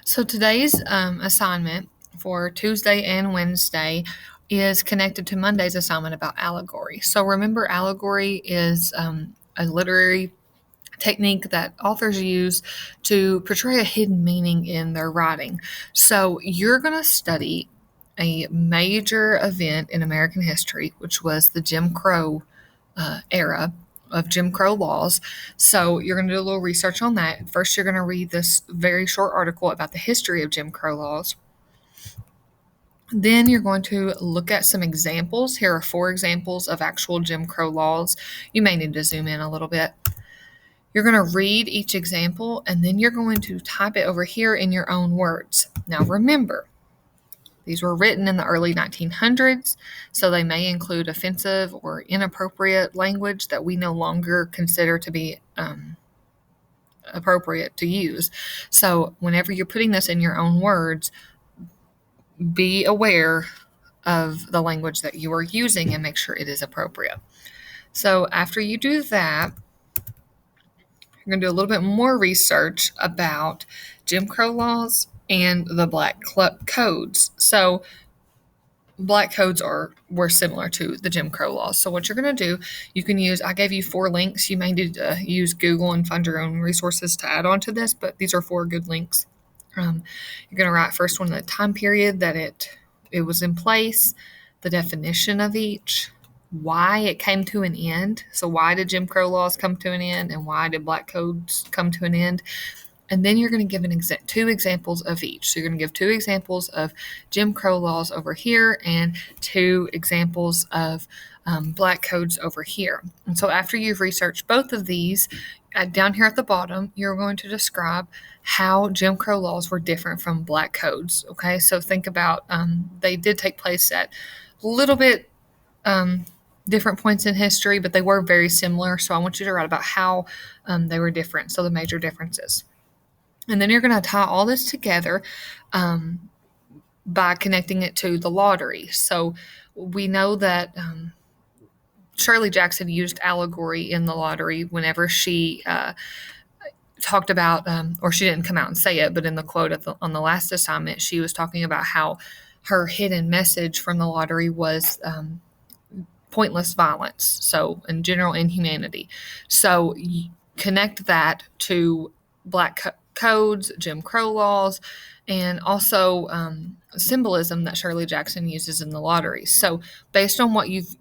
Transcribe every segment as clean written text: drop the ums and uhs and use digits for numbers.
So today's assignment for Tuesday and Wednesday is connected to Monday's assignment about allegory. So remember, allegory is a literary technique that authors use to portray a hidden meaning in their writing. So you're going to study a major event in American history, which was the Jim Crow era of Jim Crow laws. So you're going to do a little research on that. First, you're going to read this very short article about the history of Jim Crow laws. Then you're going to look at some examples. Here are 4 examples of actual Jim Crow laws. You may need to zoom in a little bit. You're going to read each example, and then you're going to type it over here in your own words. Now remember, these were written in the early 1900s, so they may include offensive or inappropriate language that we no longer consider to be appropriate to use. So whenever you're putting this in your own words, be aware of the language that you are using and make sure it is appropriate. So after you do that, you're going to do a little bit more research about Jim Crow laws and the Black Codes. So Black Codes were similar to the Jim Crow laws. So what you're going to do, you can use, I gave you 4 links. You may need to use Google and find your own resources to add on to this, but these are 4 good links. You're going to write first one, the time period that it was in place, the definition of each, why it came to an end. So why did Jim Crow laws come to an end, and why did Black Codes come to an end? And then you're going to give 2 examples of each. So you're going to give 2 examples of Jim Crow laws over here and 2 examples of Black Codes over here. And so after you've researched both of these, down here at the bottom, you're going to describe how Jim Crow laws were different from Black Codes. Okay, so think about they did take place at a little bit different points in history, but they were very similar. So I want you to write about how they were different, so the major differences. And then you're going to tie all this together by connecting it to the lottery. So we know that Shirley Jackson used allegory in the lottery whenever she talked about, or she didn't come out and say it, but in the quote on the last assignment, she was talking about how her hidden message from the lottery was pointless violence, so in general inhumanity. So connect that to Black Codes, Jim Crow laws, and also symbolism that Shirley Jackson uses in the lottery. So based on what you've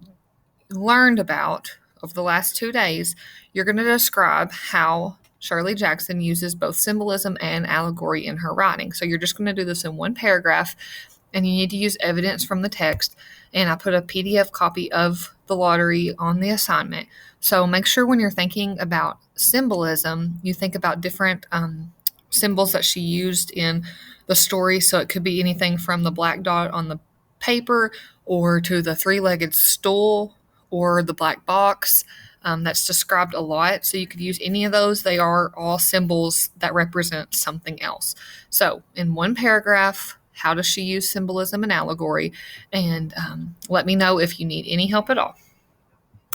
learned about over the last 2 days, you're going to describe how Shirley Jackson uses both symbolism and allegory in her writing. So you're just going to do this in one paragraph, and you need to use evidence from the text. And I put a PDF copy of the lottery on the assignment. So make sure when you're thinking about symbolism, you think about different symbols that she used in the story. So it could be anything from the black dot on the paper, or to the 3-legged stool, or the black box. That's described a lot. So you could use any of those. They are all symbols that represent something else. So in one paragraph, how does she use symbolism and allegory? And let me know if you need any help at all.